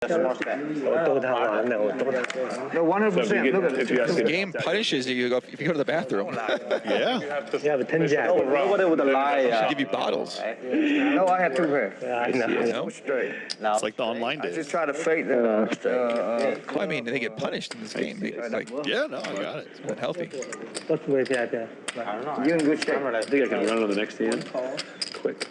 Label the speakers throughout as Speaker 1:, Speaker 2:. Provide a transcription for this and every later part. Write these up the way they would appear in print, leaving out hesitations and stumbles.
Speaker 1: The 100%. Look at it.
Speaker 2: The game punishes you if you go to the bathroom.
Speaker 3: Yeah.
Speaker 4: You have a 10 jack.
Speaker 1: Nobody would lie.
Speaker 2: Should give you bottles.
Speaker 1: No, I had 2 pairs.
Speaker 4: Yeah, I know.
Speaker 2: You know?
Speaker 1: Straight.
Speaker 3: It's like the online
Speaker 1: I just
Speaker 3: days.
Speaker 1: try to fake the.
Speaker 2: Well, I mean, they get punished in this game. They, like,
Speaker 3: Yeah, no, I got it.
Speaker 2: it's unhealthy.
Speaker 4: What's the way that?
Speaker 1: You in good shape.
Speaker 5: I think I can run on the next hand. Quick.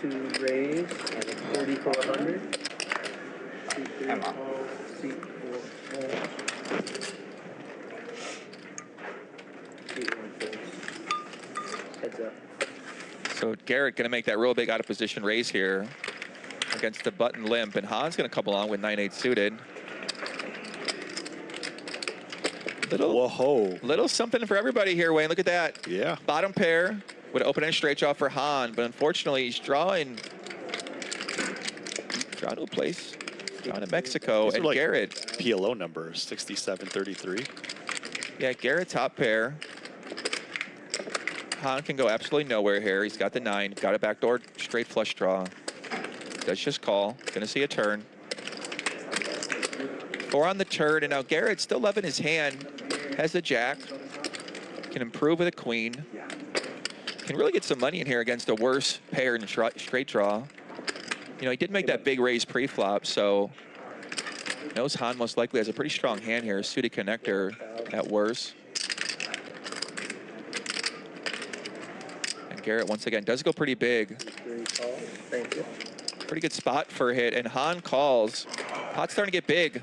Speaker 6: To raise and it's 3,400. Heads up.
Speaker 2: So Garrett going to make that real big out of position raise here against the button limp, and Han's going to come along with 9-8 suited. Little something for everybody here, Wayne. Look at that.
Speaker 3: Yeah.
Speaker 2: Bottom pair with an open-end straight draw for Han, but unfortunately he's drawing to a place down in Mexico.
Speaker 3: These
Speaker 2: And
Speaker 3: are like
Speaker 2: Garrett,
Speaker 3: PLO number 6733.
Speaker 2: yeah, Garrett top pair. Han can go absolutely nowhere here. He's got the 9, got a backdoor straight flush draw. Does just call. Gonna see a turn. 4 on the turn, and now Garrett's still loving his hand. Has the jack. Can improve with a queen. Can really get some money in here against a worse pair in straight draw. You know, he did make that big raise pre-flop, so knows Han most likely has a pretty strong hand here. Suited connector at worst. And Garrett, once again, does go pretty big.
Speaker 6: Thank you.
Speaker 2: Pretty good spot for a hit, and Han calls. Pot's starting to get big.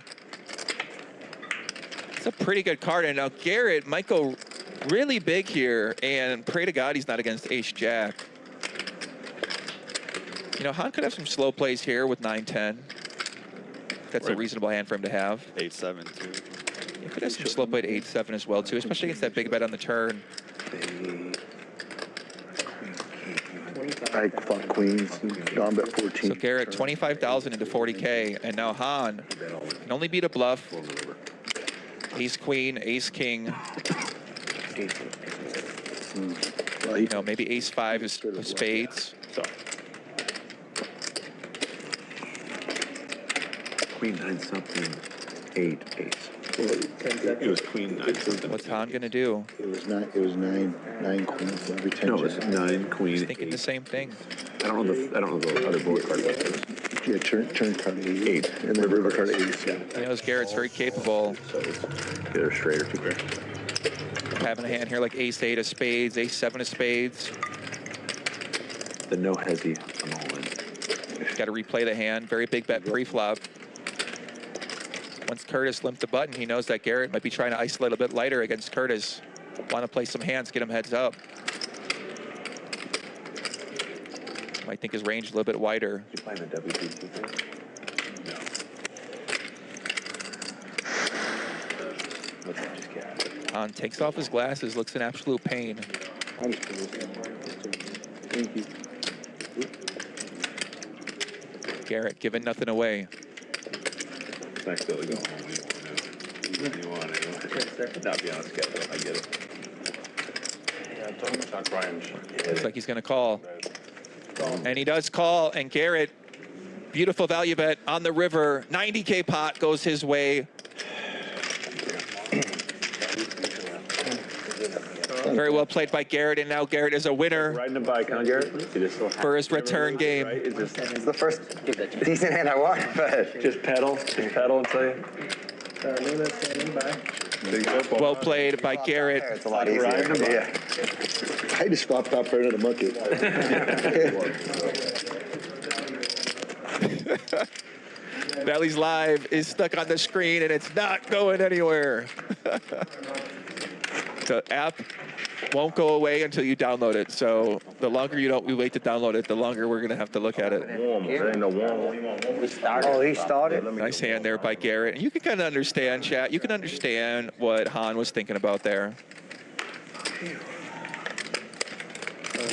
Speaker 2: It's a pretty good card, and now Garrett might go really big here, and pray to God he's not against ace-jack. You know, Han could have some slow plays here with 9-10. That's a reasonable hand for him to have.
Speaker 3: 8-7 too.
Speaker 2: He could have some slow play to 8-7 as well, too, especially against that big bet on the turn.
Speaker 7: I fuck queens. Gone bet 14.
Speaker 2: So Garrett, 25,000 into 40K, and now Han can only beat a bluff. Ace queen, ace king. You know, maybe ace 5 is spades.
Speaker 5: Queen 9 something, 8 ace. It was queen 9 something.
Speaker 2: What's Han gonna do?
Speaker 7: It was nine queens every 10.
Speaker 5: No, it was 9 queen.
Speaker 2: He's thinking
Speaker 5: 8.
Speaker 2: the same thing.
Speaker 5: I don't know the other board card list.
Speaker 7: Yeah, turn card 8. And then river card 8. Yeah.
Speaker 2: He knows Garrett's very capable
Speaker 5: Either straight or 2 pair.
Speaker 2: of having a hand here like ace 8 of spades, ace 7 of spades.
Speaker 5: The no hezzy, I'm all in.
Speaker 2: Got to replay the hand. Very big bet pre-flop. Once Curtis limped the button, he knows that Garrett might be trying to isolate a bit lighter against Curtis. Want to play some hands, get him heads up. Might think his range a little bit wider.
Speaker 5: You playing the WPT thing? No. Just kidding.
Speaker 2: Han takes off his glasses, looks in absolute pain.
Speaker 7: Thank you.
Speaker 2: Garrett giving nothing away.
Speaker 5: It's nice to go home. You want it. Not be on schedule. I get it. Yeah, don't talk Brian.
Speaker 2: Looks like he's going to call. And he does call, and Garrett, beautiful value bet on the river. 90K pot goes his way. Very well played by Garrett, and now Garrett is a winner
Speaker 5: Riding a bike, huh, Garrett?
Speaker 2: for his return game.
Speaker 5: Right? It's
Speaker 1: the first decent hand I won, but
Speaker 5: just pedal and play.
Speaker 6: Luna standing by.
Speaker 2: Well played by Garrett.
Speaker 1: it's a lot easier. Yeah.
Speaker 7: I just flopped out for another monkey.
Speaker 2: Bally's Live is stuck on the screen, and it's not going anywhere. The app won't go away until you download it. So the longer we wait to download it, the longer we're going to have to look at it.
Speaker 1: Oh, he started?
Speaker 2: Nice hand there by Garrett. And you can kind of understand, chat. You can understand what Han was thinking about there.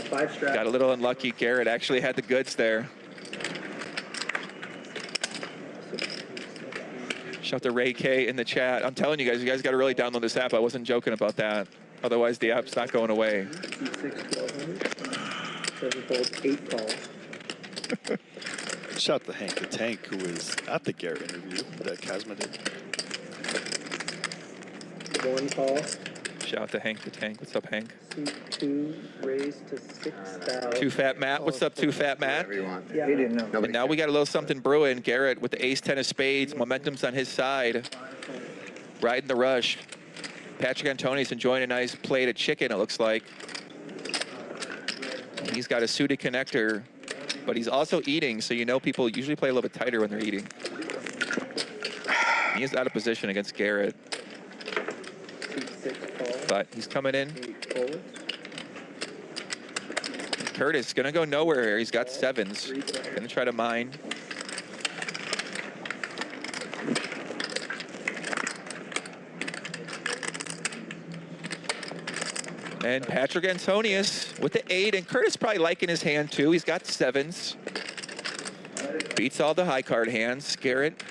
Speaker 6: 5 strap.
Speaker 2: Got a little unlucky. Garrett actually had the goods there. Shout out to Ray K in the chat. I'm telling you guys got to really download this app. I wasn't joking about that. Otherwise, the app's not going away.
Speaker 6: 6, 1200. 7 folds, 8 calls.
Speaker 3: Shout out to Hank the Tank, who was at the Garrett interview that Kazma did.
Speaker 6: 1 call.
Speaker 2: Shout out to Hank the Tank. What's up, Hank?
Speaker 6: Suit 2 raised to 6,000.
Speaker 2: Too Fat Matt. What's up, Too Fat Matt?
Speaker 1: Whatever you want.
Speaker 6: Yeah.
Speaker 1: He didn't know.
Speaker 2: And
Speaker 1: Nobody
Speaker 2: now we got a little something brewing. Garrett with the ace 10 of spades. Momentum's on his side. Riding the rush. Patrick Antonius enjoying a nice plate of chicken, it looks like. And he's got a suited connector, but he's also eating, so you know people usually play a little bit tighter when they're eating. He is out of position against Garrett,
Speaker 6: Suit 6 call.
Speaker 2: but he's coming in.
Speaker 6: 8 forward.
Speaker 2: Curtis gonna go nowhere here. He's got sevens. Gonna try to mine. And Patrick Antonius with the 8, and Curtis probably liking his hand too. He's got sevens. Beats all the high card hands. Garrett,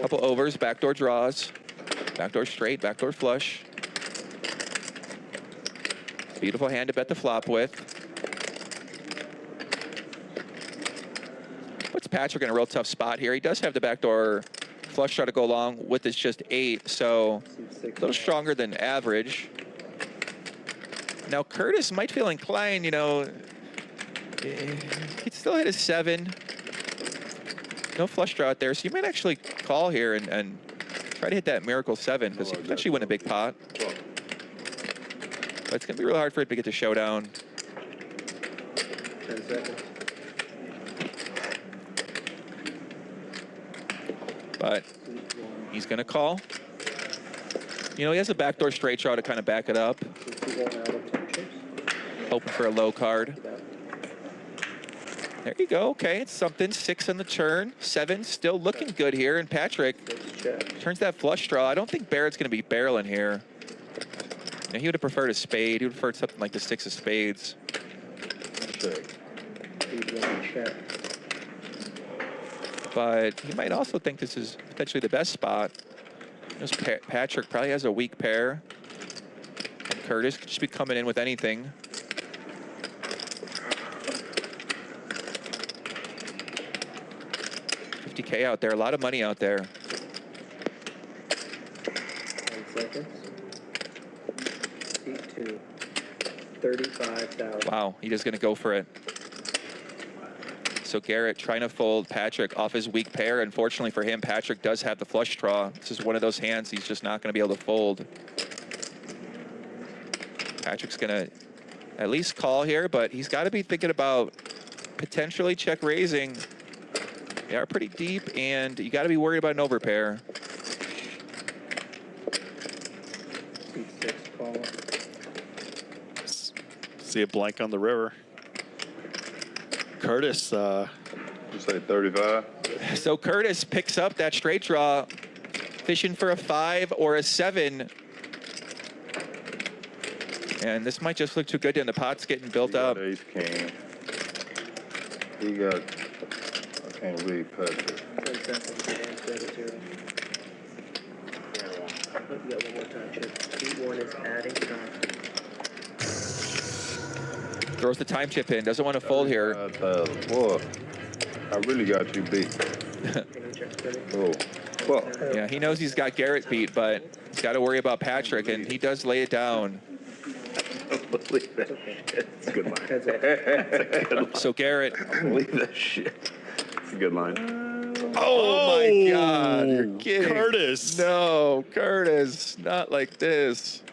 Speaker 2: couple overs, backdoor draws, backdoor straight, backdoor flush. Beautiful hand to bet the flop with. Puts Patrick in a real tough spot here. He does have the backdoor flush draw to go along with his just 8, so a little stronger than average. Now Curtis might feel inclined, you know, he'd still hit a 7. No flush draw out there, so you might actually call here and try to hit that miracle 7, because he could actually win a big pot. But it's gonna be real hard for it to get to showdown.
Speaker 6: 10 seconds.
Speaker 2: But he's gonna call. You know, he has a backdoor straight draw to kind of back it up.
Speaker 6: Suit 2 going out of 10 chips.
Speaker 2: Hoping for a low card. There you go. Okay, it's something. 6 on the turn. 7 still looking good here. And Patrick
Speaker 6: 6 check.
Speaker 2: turns that flush draw. I don't think Barrett's going to be barreling here. Now, he would have preferred a spade. He would have preferred something like the 6 of spades.
Speaker 6: Suit 1 check.
Speaker 2: But he might also think this is potentially the best spot. This Patrick probably has a weak pair. And Curtis could just be coming in with anything. $50K out there, a lot of money out there.
Speaker 6: 10 seconds. Suit 2. 35,000.
Speaker 2: Wow, he just gonna go for it. So Garrett trying to fold Patrick off his weak pair. Unfortunately for him, Patrick does have the flush draw. This is one of those hands he's just not gonna be able to fold. Patrick's gonna at least call here, but he's gotta be thinking about potentially check raising. They are pretty deep, and you gotta be worried about an overpair.
Speaker 6: Suit 6 call.
Speaker 3: See a blank on the river. Curtis,
Speaker 5: You say 35?
Speaker 2: So Curtis picks up that straight draw, fishing for a 5 or a 7. And this might just look too good, and the pot's getting built
Speaker 5: He
Speaker 2: up.
Speaker 5: got ace king. He got, I can't read Patrick.
Speaker 6: 10 seconds. And set it 0. Oh, you got one more time, Chip. Suit 1 is adding time.
Speaker 2: Throws the time chip in, doesn't want to fold here.
Speaker 5: 5,000. Boy, I really got you beat.
Speaker 6: Can you check 30?
Speaker 5: Oh, well,
Speaker 2: Yeah, he knows he's got Garrett beat, but he's got to worry about Patrick, and he does lay it down.
Speaker 5: believe that shit. It's a good line.
Speaker 6: Heads up.
Speaker 2: So Garrett,
Speaker 5: Believe that shit. It's a good line.
Speaker 2: oh my God, you're kidding.
Speaker 3: Curtis.
Speaker 2: No, Curtis, not like this.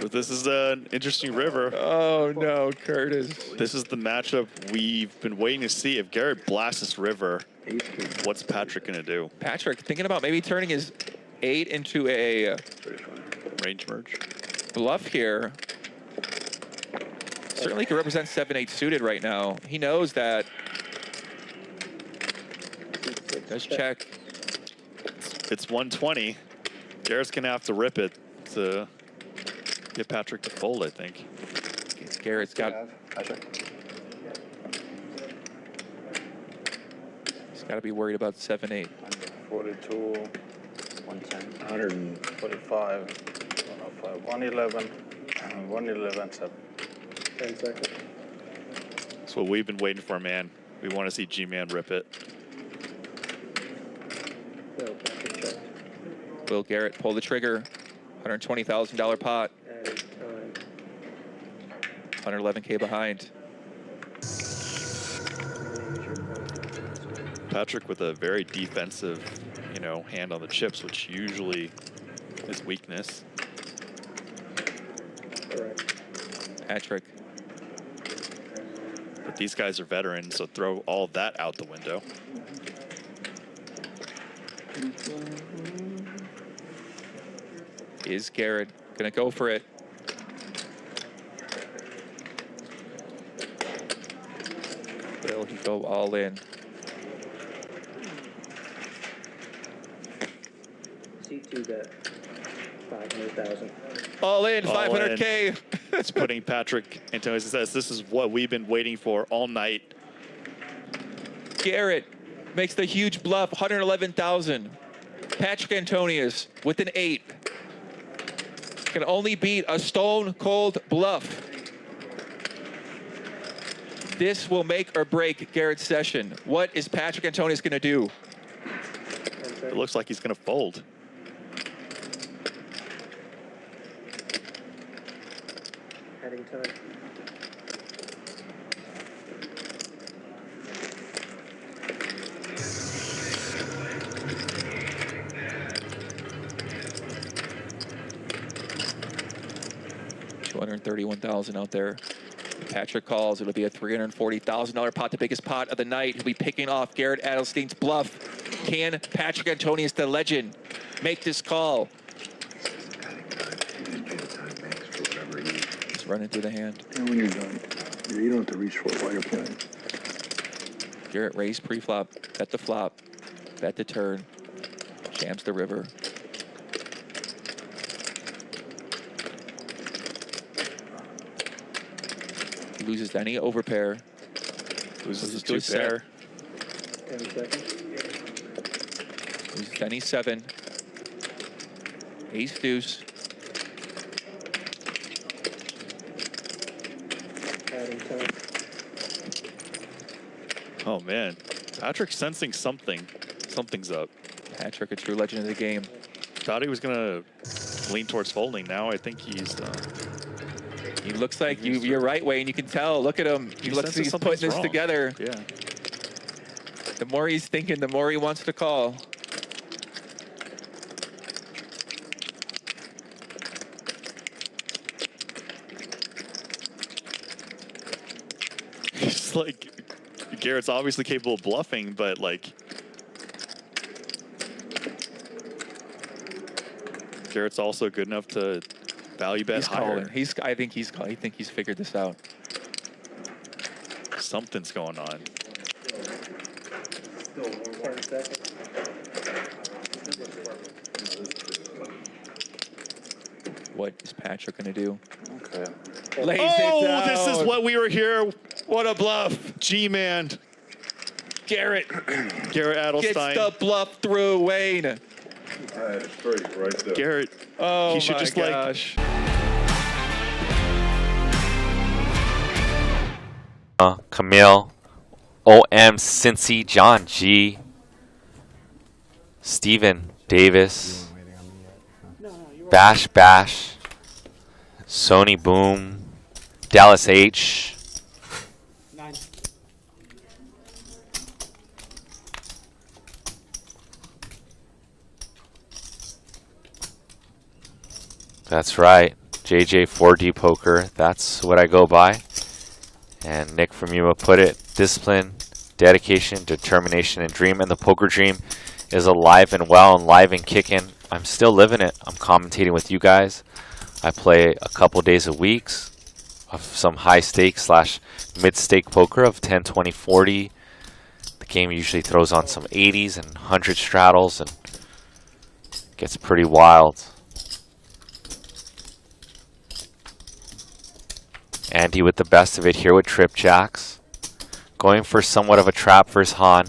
Speaker 3: But this is an interesting river.
Speaker 2: Oh no, Curtis.
Speaker 3: This is the matchup we've been waiting to see. If Garrett blasts this river, what's Patrick going to do?
Speaker 2: Patrick thinking about maybe turning his 8 into a
Speaker 3: Range merge?
Speaker 2: bluff here. Certainly could represent 7-8 suited right now. He knows that. Does check.
Speaker 3: It's 120. Garrett's going to have to rip it to get Patrick to fold, I think.
Speaker 2: Garrett's got. He's got to be worried about 7-8.
Speaker 8: 42, 110, 145, 105, 111, 111, 7.
Speaker 6: 10 seconds.
Speaker 3: That's what we've been waiting for, man. We want to see G-Man rip it.
Speaker 6: No, Patrick check.
Speaker 2: Will Garrett pull the trigger? $120,000 pot.
Speaker 6: Adding time.
Speaker 2: 111K behind.
Speaker 3: Patrick with a very defensive, you know, hand on the chips, which usually is weakness.
Speaker 6: Correct.
Speaker 2: Patrick.
Speaker 3: But these guys are veterans, so throw all that out the window.
Speaker 2: Is Garrett gonna go for it? Will he go all in?
Speaker 6: C2 got 500,000.
Speaker 2: All in,
Speaker 3: All
Speaker 2: 500K.
Speaker 3: It's putting Patrick into his success. This is what we've been waiting for all night.
Speaker 2: Garrett makes the huge bluff, 111,000. Patrick Antonius with an 8. Can only beat a stone cold bluff. This will make or break Garrett's session. What is Patrick Antonius gonna do?
Speaker 3: It looks like he's going to fold.
Speaker 6: Adding time.
Speaker 2: $231,000 out there. Patrick calls. It'll be a $340,000 pot, the biggest pot of the night. He'll be picking off Garrett Adelstein's bluff. Can Patrick Antonius, the legend, make this call? He's running through the hand.
Speaker 7: And when you're done, you don't have to reach for it while you're playing.
Speaker 2: Garrett raised pre-flop, bet the flop, bet the turn, jams the river. He loses any overpair.
Speaker 3: Loses the
Speaker 2: to a
Speaker 3: 2
Speaker 2: set.
Speaker 3: pair.
Speaker 6: 10 seconds.
Speaker 2: Loses any 7. Ace deuce.
Speaker 6: Adding time.
Speaker 3: Oh, man. Patrick's sensing something. Something's up.
Speaker 2: Patrick, a true legend of the game.
Speaker 3: Thought he was going to lean towards folding. Now I think he's...
Speaker 2: He looks like you're right, Wayne. You can tell. Look at him. He looks like he's putting this together.
Speaker 3: Yeah.
Speaker 2: The more he's thinking, the more he wants to call.
Speaker 3: It's like Garrett's obviously capable of bluffing, but like Garrett's also good enough to value bet
Speaker 2: He's
Speaker 3: higher.
Speaker 2: calling. I think he's figured this out.
Speaker 3: Something's going on.
Speaker 6: 10 seconds.
Speaker 2: What is Patrick gonna do?
Speaker 8: Okay.
Speaker 2: Lays it
Speaker 3: Oh,
Speaker 2: down.
Speaker 3: this is what we were here.
Speaker 2: What a bluff.
Speaker 3: G-Man.
Speaker 2: Garrett
Speaker 3: Garrett
Speaker 2: gets
Speaker 3: Adelstein.
Speaker 2: the bluff through, Wayne.
Speaker 5: Straight right there.
Speaker 3: Garrett.
Speaker 2: Oh
Speaker 3: He should
Speaker 2: my
Speaker 3: just,
Speaker 2: gosh.
Speaker 9: Camille, OM, Cincy, John G, Steven Davis, Bash Bash, Sony Boom, Dallas H, that's right, JJ 4D Poker, that's what I go by. And Nick from Yuma put it, discipline, dedication, determination, and dream. And the poker dream is alive and well and live and kicking. I'm still living it. I'm commentating with you guys. I play a couple days a week of some high stake / mid stake poker of 10, 20, 40. The game usually throws on some 80s and 100 straddles and gets pretty wild. Andy with the best of it here with trip jacks. Going for somewhat of a trap versus Han.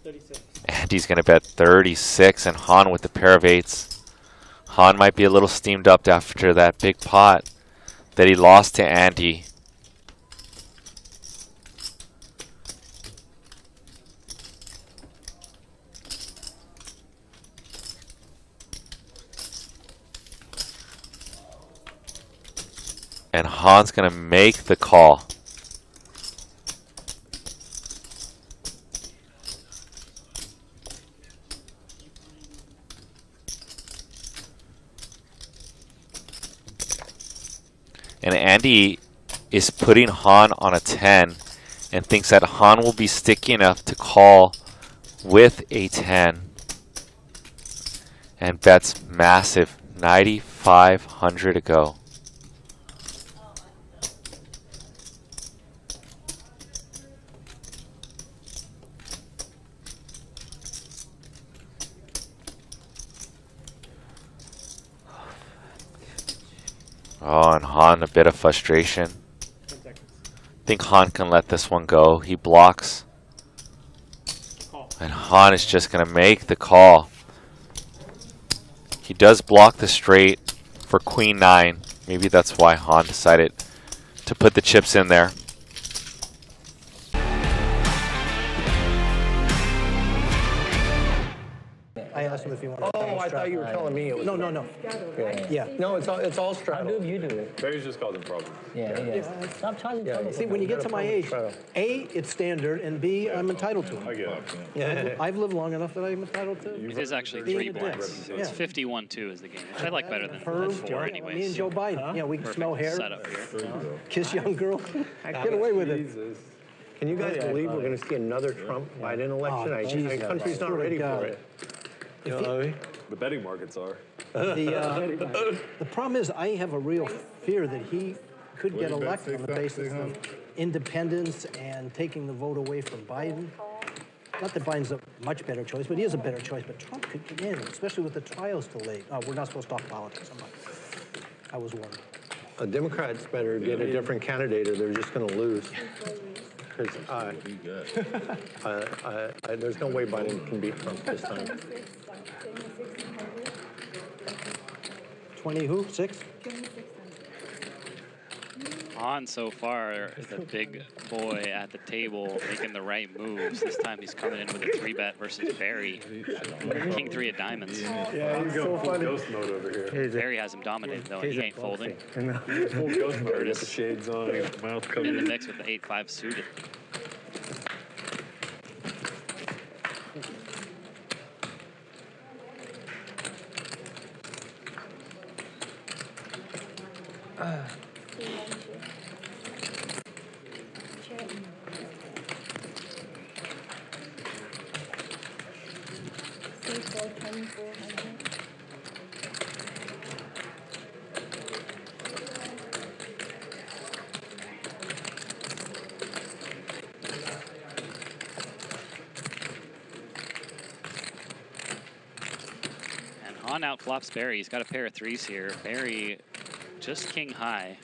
Speaker 6: 36.
Speaker 9: Andy's going to bet 36 and Han with the pair of 8s. Han might be a little steamed up after that big pot. that he lost to Andy. And Han's going to make the call. And Andy is putting Han on a 10 and thinks that Han will be sticky enough to call with a 10. And bets massive, 9,500 to go. Oh, and Han, a bit of frustration. I think Han can let this one go. He blocks. And Han is just going to make the call. He does block the straight for Queen 9. Maybe that's why Han decided to put the chips in there.
Speaker 10: I asked him if he wanted to.
Speaker 1: Oh, I thought you were telling me it was.
Speaker 10: No. Yeah.
Speaker 1: No, it's all straddle.
Speaker 6: How do you do it?
Speaker 5: Barry's just causing problems.
Speaker 6: Yeah. Stop trying to tell
Speaker 10: See, when you get to my age, A, it's standard, and B, I'm entitled to
Speaker 5: I
Speaker 10: it.
Speaker 5: get it.
Speaker 10: Yeah. I've lived long enough that I'm entitled to.
Speaker 11: It is actually
Speaker 10: Being
Speaker 11: 3
Speaker 10: a dick.
Speaker 11: blinds.
Speaker 10: Yeah.
Speaker 11: It's 51-2 is the game, which I like better than
Speaker 10: Herb,
Speaker 11: 4
Speaker 10: Joe,
Speaker 11: anyways.
Speaker 10: me and Joe Biden. Yeah, we can
Speaker 11: Perfect
Speaker 10: smell hair,
Speaker 11: setup here.
Speaker 10: kiss young girl, get away with it.
Speaker 1: Can you guys believe we're going to see another Trump Biden election?
Speaker 10: Oh, Jesus.
Speaker 1: Our country's not
Speaker 10: Swear to
Speaker 1: ready
Speaker 10: God.
Speaker 1: for it.
Speaker 5: You know what I mean? The betting markets are.
Speaker 10: The problem is, I have a real fear that he could get elected on the basis of independence and taking the vote away from Biden. Not that Biden's a much better choice, but he is a better choice. But Trump could get in, especially with the trials delayed. Oh, we're not supposed to talk politics. I was warned.
Speaker 1: The Democrats better get a different candidate or they're just going to lose. Because there's no way Biden can beat Trump this time.
Speaker 10: 20 who? 6?
Speaker 11: Han so far is a big boy at the table making the right moves. This time he's coming in with a 3-bet versus Barry. King 3 of diamonds.
Speaker 5: Yeah, he's going full ghost mode over here.
Speaker 11: Barry has him dominated though, and he ain't folding.
Speaker 5: Full ghost mode. Got the shades on, got the mouth covered.
Speaker 11: In the mix with the 8-5 suited. Han outflops Barry. He's got a pair of 3s here. Barry just king high.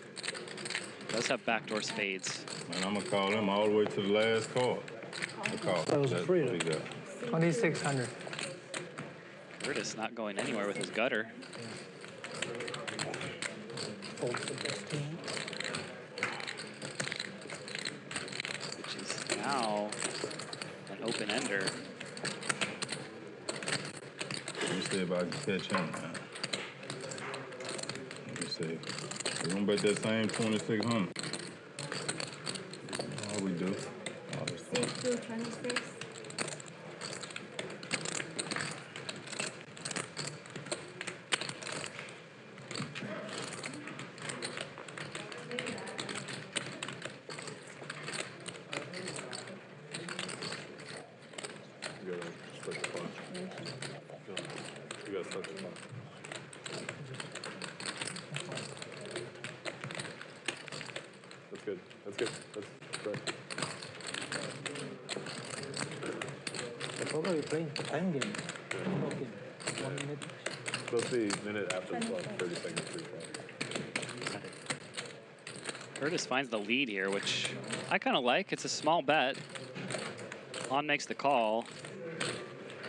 Speaker 11: Does have backdoor spades.
Speaker 5: And I'm going to call him all the way to the last card.
Speaker 10: That was a free.
Speaker 6: 2,600.
Speaker 11: Curtis not going anywhere with his gutter.
Speaker 10: Fold to 16.
Speaker 11: Which is now an open ender.
Speaker 5: Let me see if I can catch him, man. Let me see. We're going to bet that same 2,600. All we do. All this stuff.
Speaker 12: 26.
Speaker 5: You gotta split the pot. You gotta split the pot. That's good. That's good. That's correct.
Speaker 6: What are you playing? Time game. Okay. 1 minute.
Speaker 5: Supposed to be a minute after the clock, 30 seconds free clock.
Speaker 11: Curtis finds the lead here, which I kind of like. It's a small bet. Han makes the call.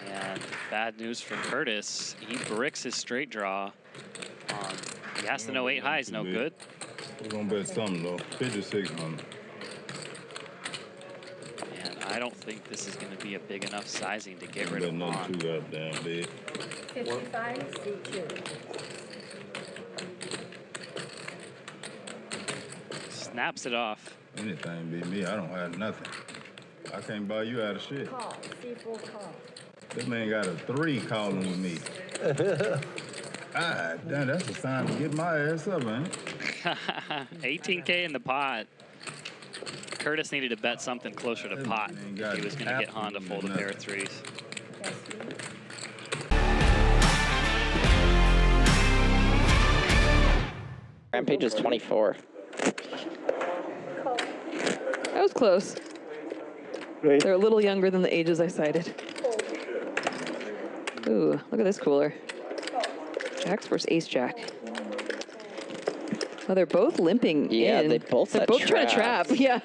Speaker 11: And bad news for Curtis. He bricks his straight draw. He has to know 8 highs, no good.
Speaker 12: We're gonna bet something though. 5600.
Speaker 11: And I don't think this is going to be a big enough sizing to get rid of
Speaker 12: Another
Speaker 11: pawn.
Speaker 12: too goddamn big.
Speaker 13: 55, C2.
Speaker 11: Snaps it off.
Speaker 12: Anything beat me. I don't have nothing. I can't buy you out of shit.
Speaker 13: Call, C4 call.
Speaker 12: This man got a 3 calling with me. Ah, damn, that's a sign to get my ass up, man.
Speaker 11: 18K in the pot. Curtis needed to bet something closer to pot if he was going to get Han to fold a pair of threes.
Speaker 14: Rampage is 24.
Speaker 15: That was close.
Speaker 4: Right.
Speaker 15: They're a little younger than the ages I cited. Ooh, look at this cooler. Jacks versus ace jack. Oh, they're both limping
Speaker 14: Yeah,
Speaker 15: in.
Speaker 14: they both
Speaker 15: They're
Speaker 14: set
Speaker 15: both trying to trap.
Speaker 14: traps.
Speaker 15: Yeah.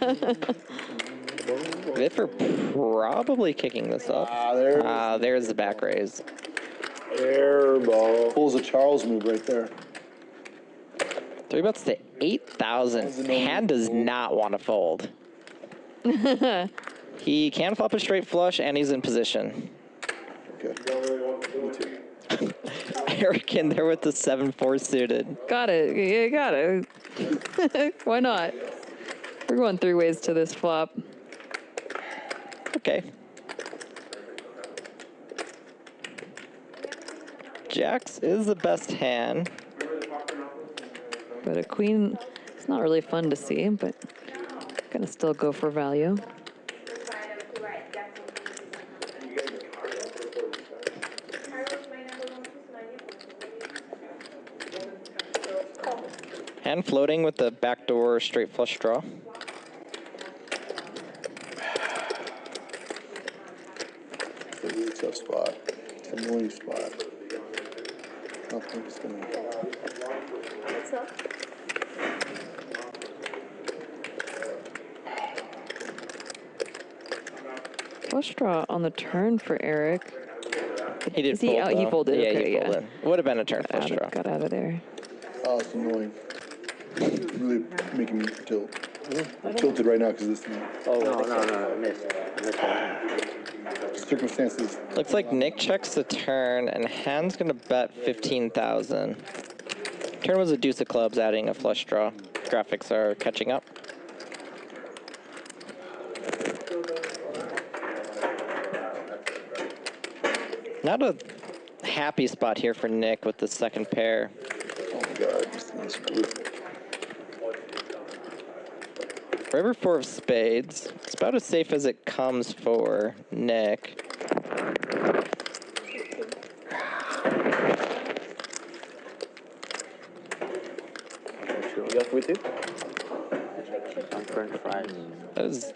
Speaker 14: Viffer probably kicking this up. There's the back raise.
Speaker 7: Airball. Pulls a Charles move right there.
Speaker 14: 3 bets to 8,000. Hand does not want to fold. He can flop a straight flush, and he's in position.
Speaker 7: Okay.
Speaker 14: Eric in there with the 7-4 suited.
Speaker 15: Got it. You got it. Why not? We're going 3 ways to this flop.
Speaker 14: Okay. Jacks is the best hand.
Speaker 15: But a queen, it's not really fun to see, but gonna still go for value.
Speaker 14: Hand floating with the backdoor straight flush draw.
Speaker 7: It's a really tough spot. It's an annoying spot. I don't think it's gonna.
Speaker 13: What's up?
Speaker 15: Flush draw on the turn for Eric.
Speaker 14: He did
Speaker 15: Is he
Speaker 14: fold,
Speaker 15: out? He
Speaker 14: though.
Speaker 15: folded.
Speaker 14: Yeah,
Speaker 15: Okay,
Speaker 14: he folded. Would have been a turn flush draw.
Speaker 15: Got out of there.
Speaker 7: Oh, it's annoying. It's really making me tilt. I'm tilted right now because of this thing.
Speaker 4: Oh, no, I missed.
Speaker 7: Circumstances.
Speaker 14: Looks like Nick checks the turn, and hand's gonna bet 15,000. Turn was a deuce of clubs, adding a flush draw. Graphics are catching up. Not a happy spot here for Nick with the second pair.
Speaker 7: Oh my God, this thing is brutal.
Speaker 14: River 4 of spades. It's about as safe as it comes for Nick.
Speaker 4: You got with you? Some French fries.
Speaker 14: That is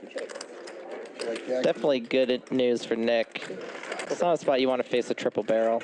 Speaker 14: definitely good news for Nick. It's not a spot you want to face a triple barrel.